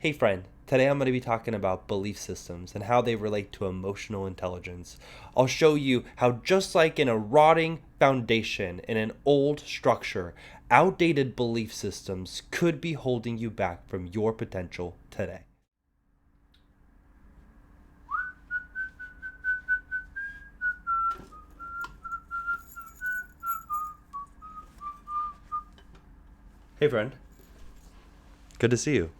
Hey friend, today I'm going to be talking about belief systems and how they relate to emotional intelligence. I'll show you how, just like in a rotting foundation in an old structure, outdated belief systems could be holding you back from your potential today. Hey friend, good to see you.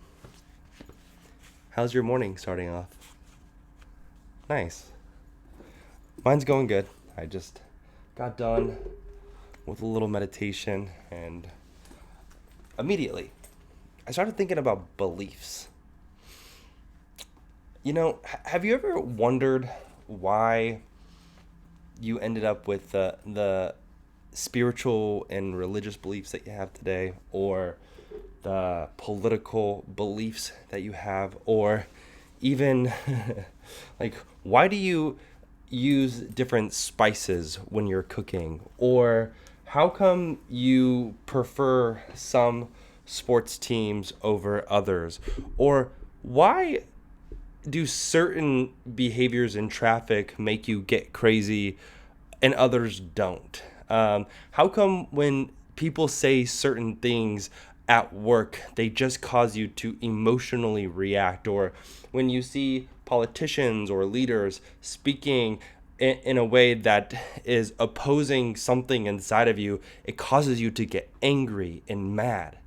How's your morning starting off? Nice. Mine's going good. I just got done with a little meditation and immediately I started thinking about beliefs. Have you ever wondered why you ended up with the spiritual and religious beliefs that you have today, or the political beliefs that you have, or even like, why do you use different spices when you're cooking, or how come you prefer some sports teams over others, or why do certain behaviors in traffic make you get crazy and others don't? How come when people say certain things at work, they just cause you to emotionally react? Or when you see politicians or leaders speaking in a way that is opposing something inside of you, it causes you to get angry and mad.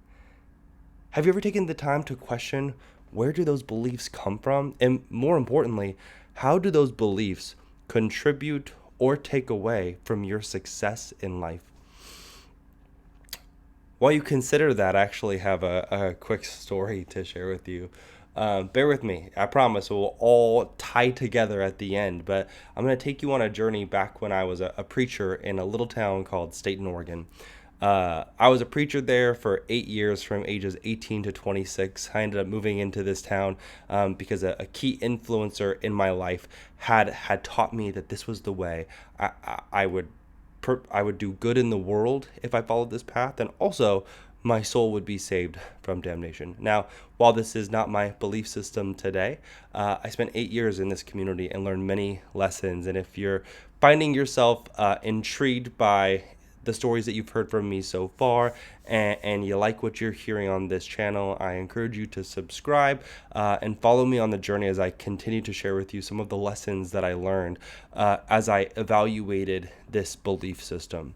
Have you ever taken the time to question, where do those beliefs come from? And more importantly, how do those beliefs contribute or take away from your success in life? While you consider that, I actually have a quick story to share with you. Bear with me. I promise it will all tie together at the end. But I'm going to take you on a journey back when I was a preacher in a little town called Staten, Oregon. I was a preacher there for 8 years, from ages 18 to 26. I ended up moving into this town because a key influencer in my life had taught me that this was the way I would I would do good in the world if I followed this path, and also my soul would be saved from damnation. Now, while this is not my belief system today, I spent 8 years in this community and learned many lessons. And if you're finding yourself intrigued by the stories that you've heard from me so far, and you like what you're hearing on this channel, I encourage you to subscribe and follow me on the journey as I continue to share with you some of the lessons that I learned as I evaluated this belief system.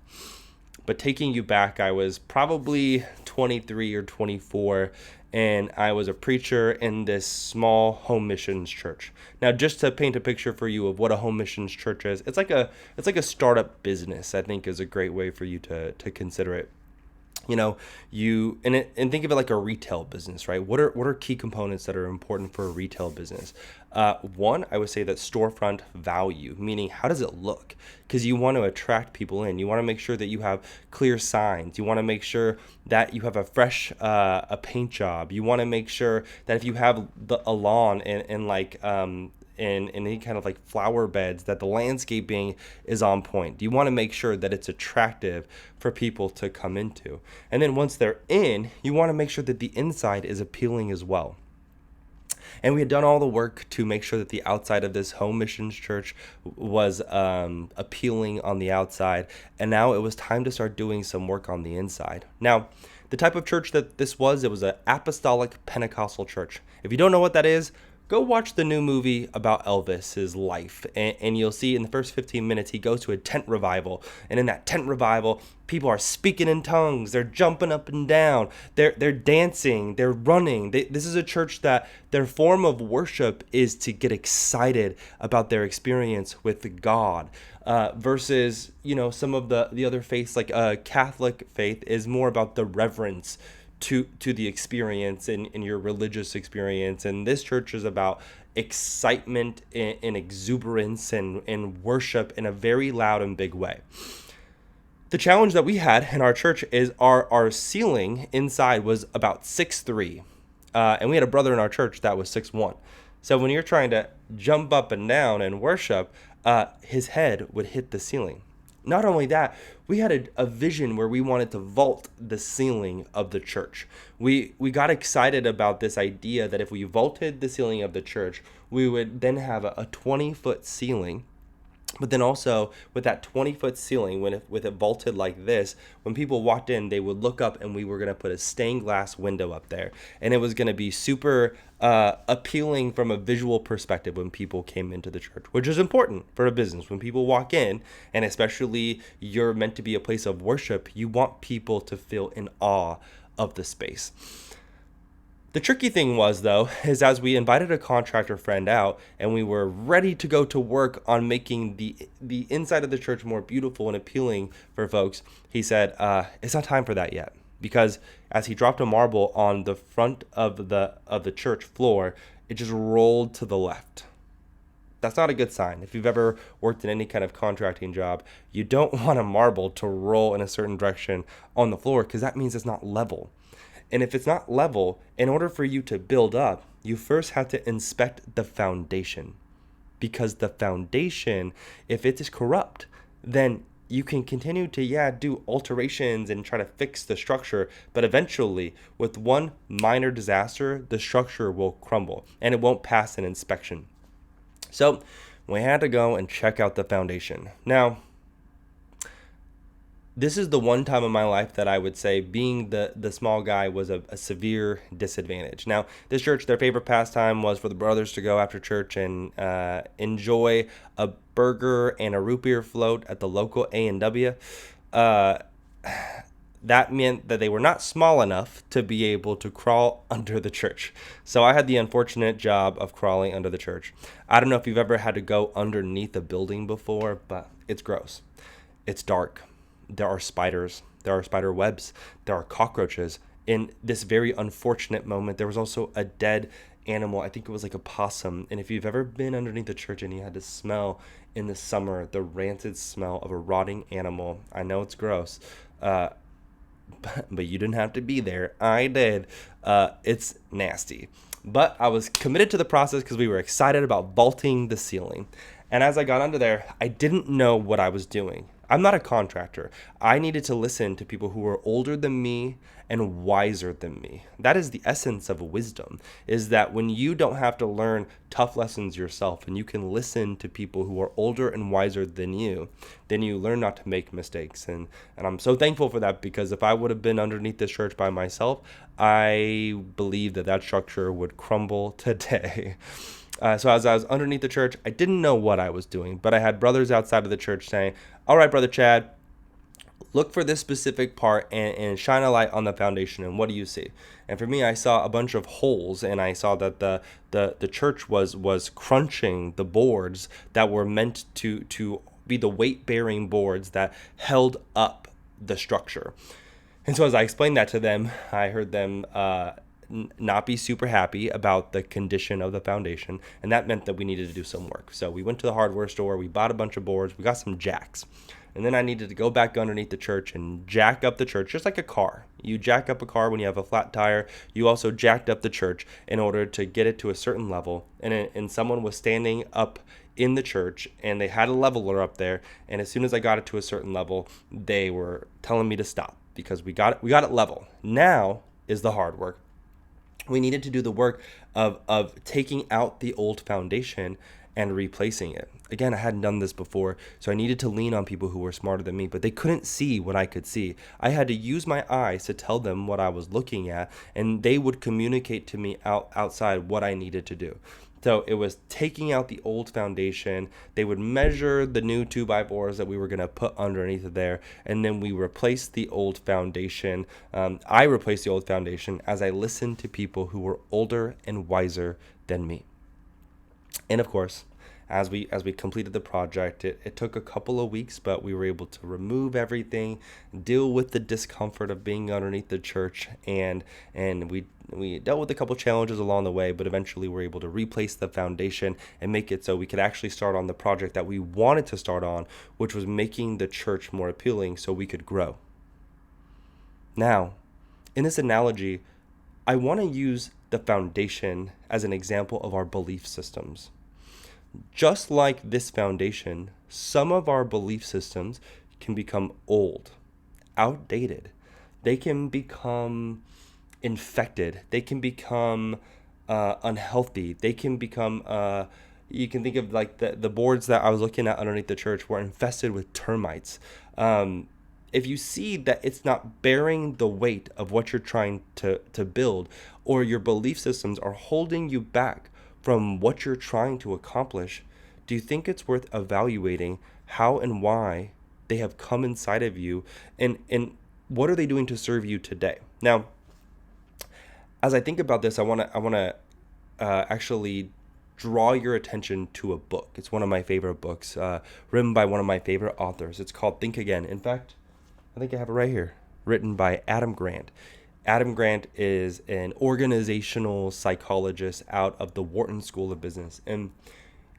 But taking you back, I was probably 23 or 24, and I was a preacher in this small home missions church. Now, just to paint a picture for you of what a home missions church is, it's like a startup business, I think, is a great way for you to consider it. And think of it like a retail business, right? What are key components that are important for a retail business? One, I would say that storefront value, meaning how does it look? Because you want to attract people in. You want to make sure that you have clear signs. You want to make sure that you have a fresh a paint job. You want to make sure that if you have a lawn and like in any kind of like flower beds, that the landscaping is on point. You want to make sure that it's attractive for people to come into. And then once they're in, you want to make sure that the inside is appealing as well. And we had done all the work to make sure that the outside of this home missions church was appealing on the outside. And now it was time to start doing some work on the inside. Now, the type of church that this was, it was an apostolic Pentecostal church. If you don't know what that is, go watch the new movie about Elvis's life, and you'll see in the first 15 minutes he goes to a tent revival, and in that tent revival, people are speaking in tongues, they're jumping up and down, they're dancing, they're running. This is a church that their form of worship is to get excited about their experience with God. Versus, some of the other faiths, like Catholic faith, is more about the reverence to the experience in your religious experience. And this church is about excitement and exuberance and worship in a very loud and big way. The challenge that we had in our church is our ceiling inside was about 6'3", and we had a brother in our church that was 6'1". So when you're trying to jump up and down and worship, his head would hit the ceiling. Not only that, we had a vision where we wanted to vault the ceiling of the church. We got excited about this idea that if we vaulted the ceiling of the church, we would then have a 20-foot ceiling. But then also with that 20-foot ceiling, with it vaulted like this, when people walked in, they would look up and we were going to put a stained glass window up there. And it was going to be super appealing from a visual perspective when people came into the church, which is important for a business. When people walk in, and especially you're meant to be a place of worship, you want people to feel in awe of the space. The tricky thing was, though, is as we invited a contractor friend out and we were ready to go to work on making the inside of the church more beautiful and appealing for folks, he said, it's not time for that yet. Because as he dropped a marble on the front of the church floor, it just rolled to the left. That's not a good sign. If you've ever worked in any kind of contracting job, you don't want a marble to roll in a certain direction on the floor because that means it's not level. And if it's not level, in order for you to build up, you first have to inspect the foundation. Because the foundation, if it is corrupt, then you can continue to, do alterations and try to fix the structure. But eventually, with one minor disaster, the structure will crumble and it won't pass an inspection. So we had to go and check out the foundation. Now, this is the one time in my life that I would say being the small guy was a severe disadvantage. Now, this church, their favorite pastime was for the brothers to go after church and enjoy a burger and a root beer float at the local A&W. That meant that they were not small enough to be able to crawl under the church. So I had the unfortunate job of crawling under the church. I don't know if you've ever had to go underneath a building before, but it's gross. It's dark. There are spiders, there are spider webs, there are cockroaches. In this very unfortunate moment, there was also a dead animal. I think it was like a possum. And if you've ever been underneath the church and you had to smell in the summer the rancid smell of a rotting animal, I know it's gross, but you didn't have to be there. I did. It's nasty. But I was committed to the process because we were excited about vaulting the ceiling. And as I got under there, I didn't know what I was doing. I'm not a contractor. I needed to listen to people who were older than me and wiser than me. That is the essence of wisdom, is that when you don't have to learn tough lessons yourself and you can listen to people who are older and wiser than you, then you learn not to make mistakes. And I'm so thankful for that, because if I would have been underneath this church by myself, I believe that structure would crumble today. So as I was underneath the church, I didn't know what I was doing, but I had brothers outside of the church saying, all right, Brother Chad, look for this specific part and shine a light on the foundation. And what do you see? And for me, I saw a bunch of holes, and I saw that the church was crunching the boards that were meant to be the weight-bearing boards that held up the structure. And so as I explained that to them, I heard them not be super happy about the condition of the foundation, and that meant that we needed to do some work. So we went to the hardware store, we bought a bunch of boards, we got some jacks, and then I needed to go back underneath the church and jack up the church, just like a car. You jack up a car when you have a flat tire. You also jacked up the church in order to get it to a certain level, and someone was standing up in the church, and they had a leveler up there, and as soon as I got it to a certain level, they were telling me to stop because we got it level. Now is the hard work. We needed to do the work of taking out the old foundation and replacing it. Again, I hadn't done this before, so I needed to lean on people who were smarter than me, but they couldn't see what I could see. I had to use my eyes to tell them what I was looking at, and they would communicate to me outside what I needed to do. So it was taking out the old foundation. They would measure the new 2x4s that we were going to put underneath of there, and then we replaced the old foundation. I replaced the old foundation as I listened to people who were older and wiser than me. And of course, as we completed the project, it took a couple of weeks, but we were able to remove everything, deal with the discomfort of being underneath the church, and we dealt with a couple challenges along the way, but eventually we were able to replace the foundation and make it so we could actually start on the project that we wanted to start on, which was making the church more appealing so we could grow. Now, in this analogy, I want to use the foundation as an example of our belief systems. Just like this foundation, some of our belief systems can become old, outdated. They can become infected. They can become unhealthy. They can become, you can think of like the boards that I was looking at underneath the church were infested with termites. If you see that it's not bearing the weight of what you're trying to build, or your belief systems are holding you back from what you're trying to accomplish, do you think it's worth evaluating how and why they have come inside of you, and what are they doing to serve you today? Now, as I think about this, I want to actually draw your attention to a book. It's one of my favorite books, written by one of my favorite authors. It's called Think Again. In fact, I think I have it right here, written by Adam Grant. Adam Grant is an organizational psychologist out of the Wharton School of Business. And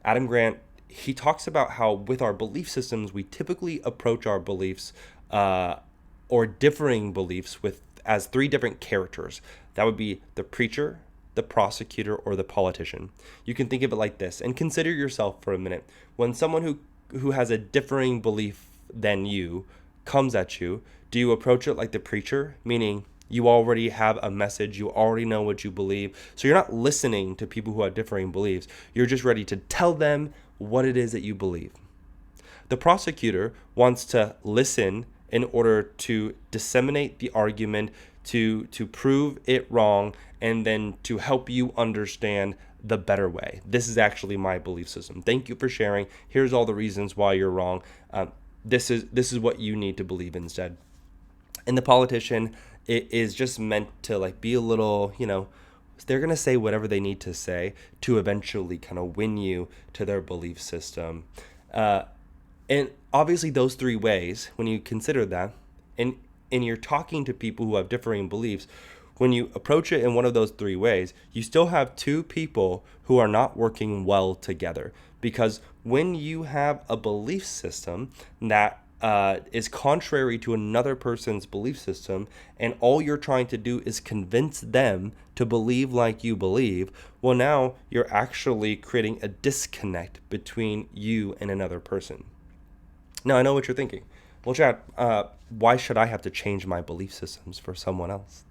Adam Grant, he talks about how with our belief systems, we typically approach our beliefs or differing beliefs with as three different characters. That would be the preacher, the prosecutor, or the politician. You can think of it like this, and consider yourself for a minute. When someone who has a differing belief than you comes at you, do you approach it like the preacher, meaning you already have a message, you already know what you believe, so you're not listening to people who have differing beliefs, you're just ready to tell them what it is that you believe? The prosecutor wants to listen in order to disseminate the argument, to prove it wrong, and then to help you understand the better way. This is actually my belief system. Thank you for sharing. Here's all the reasons why you're wrong. This is what you need to believe instead. And the politician, it is just meant to like be a little, they're going to say whatever they need to say to eventually kind of win you to their belief system. And obviously those three ways, when you consider that, and you're talking to people who have differing beliefs, when you approach it in one of those three ways, you still have two people who are not working well together. Because when you have a belief system that is contrary to another person's belief system, and all you're trying to do is convince them to believe like you believe, well, now you're actually creating a disconnect between you and another person. Now, I know what you're thinking. Well, Chad, why should I have to change my belief systems for someone else?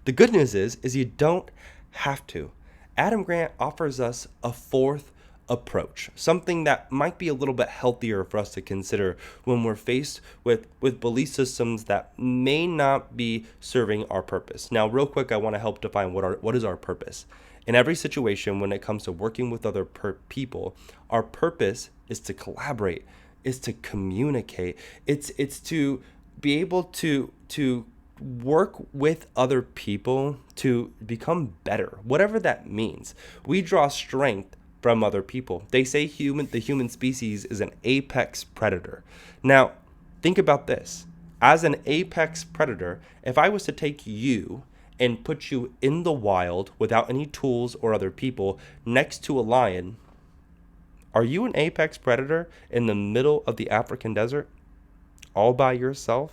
The good news is you don't have to. Adam Grant offers us a fourth approach, something that might be a little bit healthier for us to consider when we're faced with belief systems that may not be serving our purpose. Now, real quick, I want to help define what is our purpose. In every situation, when it comes to working with other people, our purpose is to collaborate, is to communicate. It's to be able to work with other people to become better, whatever that means. We draw strength from other people. They say the human species is an apex predator. Now, think about this. As an apex predator, if I was to take you and put you in the wild without any tools or other people next to a lion, are you an apex predator in the middle of the African desert all by yourself?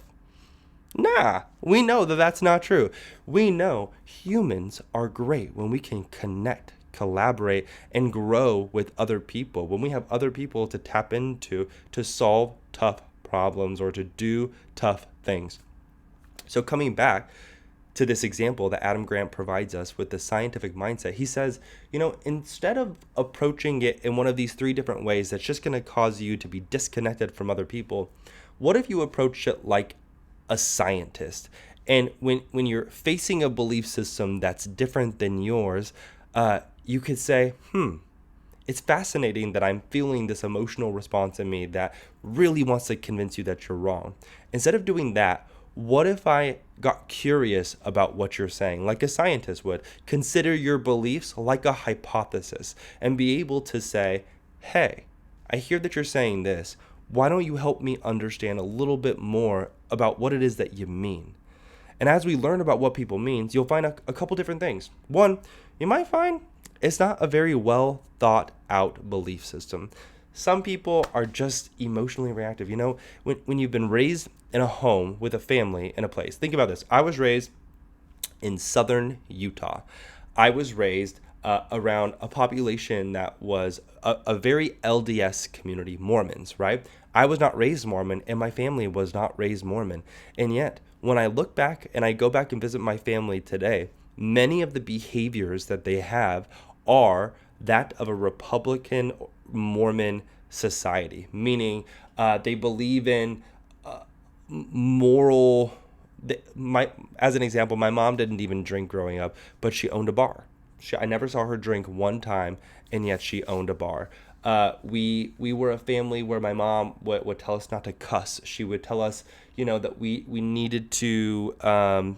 Nah, we know that that's not true. We know humans are great when we can connect, collaborate, and grow with other people. When we have other people to tap into to solve tough problems or to do tough things. So coming back to this example that Adam Grant provides us with the scientific mindset, he says, instead of approaching it in one of these three different ways that's just going to cause you to be disconnected from other people, what if you approach it like a scientist? And when you're facing a belief system that's different than yours, you could say, it's fascinating that I'm feeling this emotional response in me that really wants to convince you that you're wrong. Instead of doing that, what if I got curious about what you're saying, like a scientist would? Consider your beliefs like a hypothesis and be able to say, hey, I hear that you're saying this. Why don't you help me understand a little bit more about what it is that you mean? And as we learn about what people mean, you'll find a couple different things. One, you might find it's not a very well thought out belief system. Some people are just emotionally reactive. When you've been raised in a home with a family in a place, think about this. I was raised in southern Utah. I was raised around a population that was a very LDS community, Mormons, right? I was not raised Mormon, and my family was not raised Mormon. And yet, when I look back and I go back and visit my family today, many of the behaviors that they have are that of a Republican Mormon society, meaning they believe in moral. My As an example, my mom didn't even drink growing up, but she owned a bar. I never saw her drink one time, and yet she owned a bar. We were a family where my mom would tell us not to cuss. She would tell us, that we needed to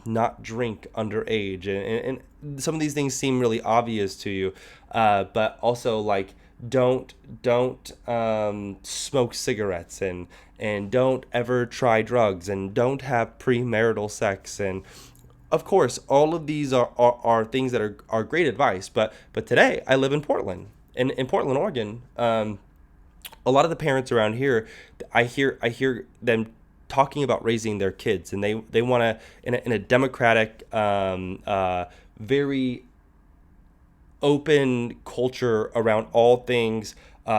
not drink underage, and some of these things seem really obvious to you, but also like don't smoke cigarettes, and don't ever try drugs, and don't have premarital sex. And of course, all of these are things that are great advice. But today I live in Portland, in Portland, Oregon. A lot of the parents around here, I hear them talking about raising their kids, and they want to, in a democratic, very open culture around all things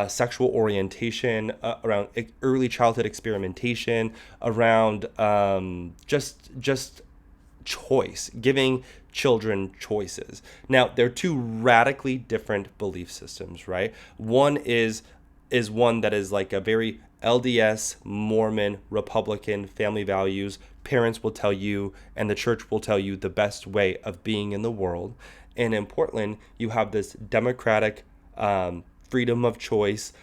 sexual orientation, around early childhood experimentation, around just choice, giving children choices. Now, they're two radically different belief systems, right? One is one that is like a very LDS, Mormon, Republican family values. Parents will tell you, and the church will tell you, the best way of being in the world. And in Portland, you have this democratic freedom of choice.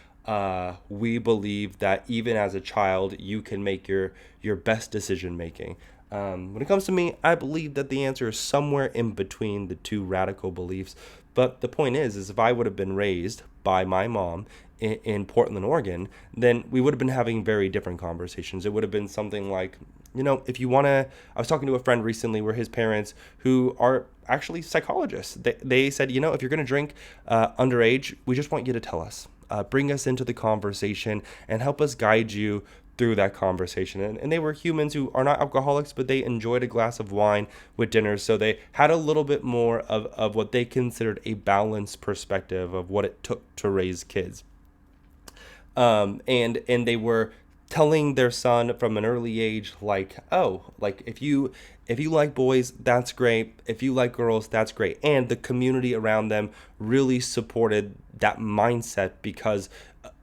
We believe that even as a child, you can make your best decision making. When it comes to me, I believe that the answer is somewhere in between the two radical beliefs. But the point is if I would have been raised by my mom in Portland, Oregon, then we would have been having very different conversations. It would have been something like, if you want to, I was talking to a friend recently where his parents, who are actually psychologists, they said, if you're going to drink underage, we just want you to tell us. Bring us into the conversation and help us guide you through that conversation. And they were humans who are not alcoholics, but they enjoyed a glass of wine with dinner. So they had a little bit more of what they considered a balanced perspective of what it took to raise kids. And they were telling their son from an early age, like, oh, like if you like boys, that's great. If you like girls, that's great. And the community around them really supported that mindset, because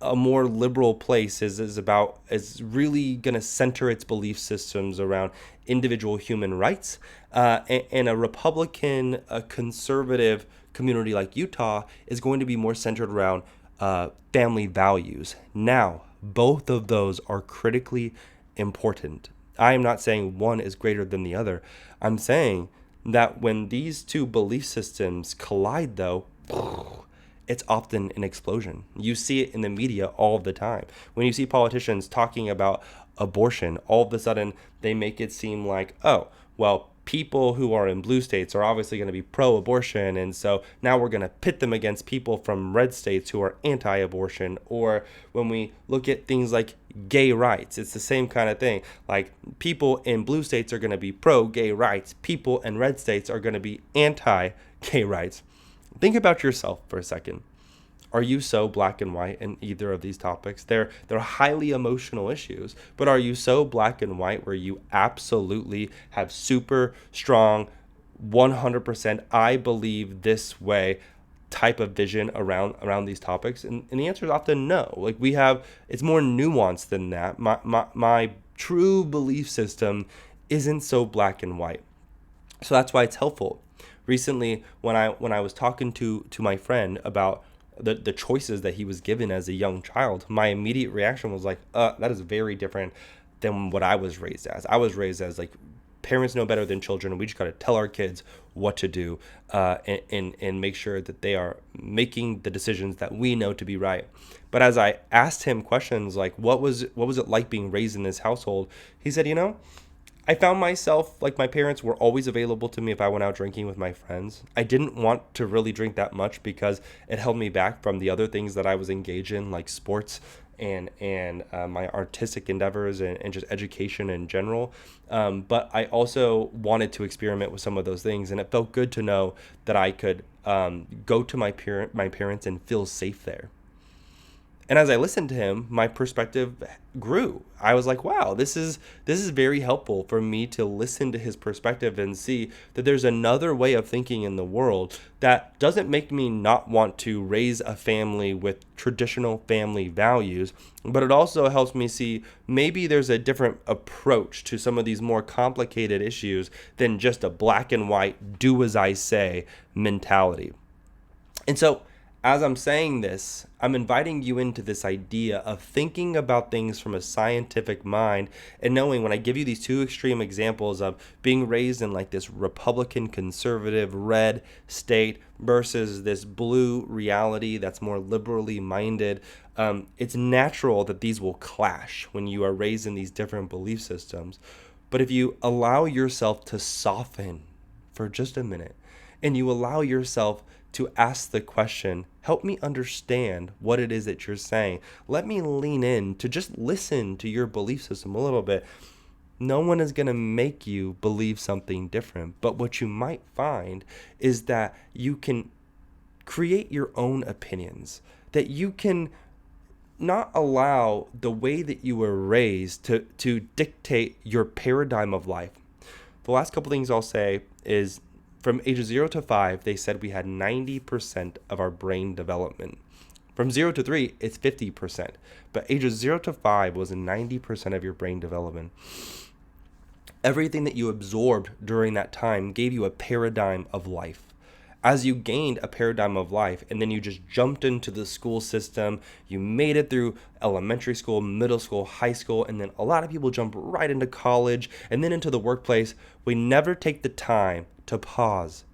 a more liberal place is really going to center its belief systems around individual human rights. And a Republican, a conservative community like Utah is going to be more centered around family values. Now, both of those are critically important. I am not saying one is greater than the other. I'm saying that when these two belief systems collide, though, it's often an explosion. You see it in the media all the time. When you see politicians talking about abortion, all of a sudden they make it seem like, oh, well, people who are in blue states are obviously going to be pro-abortion, and so now we're going to pit them against people from red states who are anti-abortion. Or when we look at things like gay rights, it's the same kind of thing. Like, people in blue states are going to be pro-gay rights. People in red states are going to be anti-gay rights. Think about yourself for a second. Are you so black and white in either of these topics? They're highly emotional issues, but are you so black and white where you absolutely have super strong 100% I believe this way type of vision around these topics? And the answer is often no. Like, it's more nuanced than that. My true belief system isn't so black and white. So that's why it's helpful. Recently, when I was talking to my friend about the choices that he was given as a young child, my immediate reaction was like, that is very different than what I was raised as. I was raised as like, parents know better than children, and we just got to tell our kids what to do, and make sure that they are making the decisions that we know to be right. But as I asked him questions like, what was it like being raised in this household, he said, I found myself, like, my parents were always available to me if I went out drinking with my friends. I didn't want to really drink that much because it held me back from the other things that I was engaged in, like sports and my artistic endeavors and just education in general. But I also wanted to experiment with some of those things, and it felt good to know that I could go to my parents and feel safe there. And as I listened to him, my perspective grew. I was like, wow, this is very helpful for me to listen to his perspective and see that there's another way of thinking in the world that doesn't make me not want to raise a family with traditional family values, but it also helps me see maybe there's a different approach to some of these more complicated issues than just a black and white do as I say mentality. And so, as I'm saying this, I'm inviting you into this idea of thinking about things from a scientific mind and knowing when I give you these two extreme examples of being raised in like this Republican, conservative, red state versus this blue reality that's more liberally minded, it's natural that these will clash when you are raised in these different belief systems. But if you allow yourself to soften for just a minute and you allow yourself to ask the question, help me understand what it is that you're saying. Let me lean in to just listen to your belief system a little bit. No one is going to make you believe something different. But what you might find is that you can create your own opinions, that you can not allow the way that you were raised to dictate your paradigm of life. The last couple things I'll say is from ages 0 to 5, they said we had 90% of our brain development. From 0 to 3, it's 50%. But ages 0 to 5 was 90% of your brain development. Everything that you absorbed during that time gave you a paradigm of life. As you gained a paradigm of life and then you just jumped into the school system, you made it through elementary school, middle school, high school, and then a lot of people jump right into college and then into the workplace. We never take the time to pause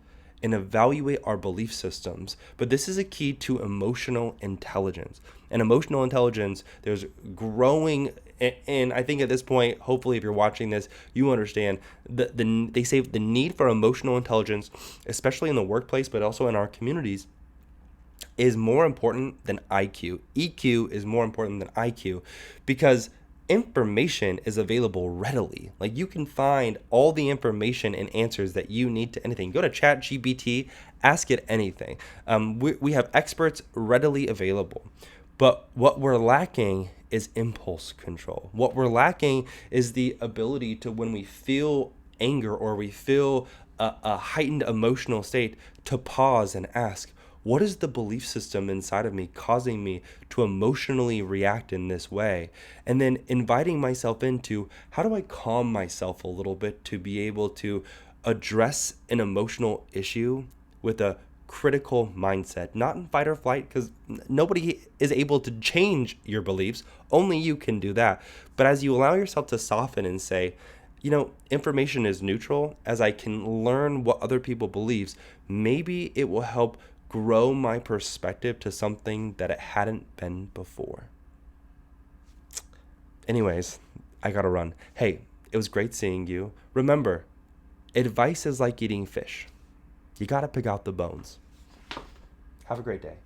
and evaluate our belief systems. But this is a key to emotional intelligence. And emotional intelligence, there's growing, and I think at this point, hopefully if you're watching this, you understand they say the need for emotional intelligence, especially in the workplace, but also in our communities, is more important than IQ. EQ is more important than IQ because information is available readily. Like you can find all the information and answers that you need to anything. Go to ChatGPT, ask it anything. We have experts readily available. But what we're lacking is impulse control. What we're lacking is the ability to, when we feel anger or we feel a heightened emotional state, to pause and ask, what is the belief system inside of me causing me to emotionally react in this way? And then inviting myself into, how do I calm myself a little bit to be able to address an emotional issue with a critical mindset, not in fight or flight, because nobody is able to change your beliefs. Only you can do that. But as you allow yourself to soften and say, information is neutral, as I can learn what other people believes, maybe it will help grow my perspective to something that it hadn't been before. Anyways, I gotta run. Hey, it was great seeing you. Remember, advice is like eating fish. You gotta pick out the bones. Have a great day.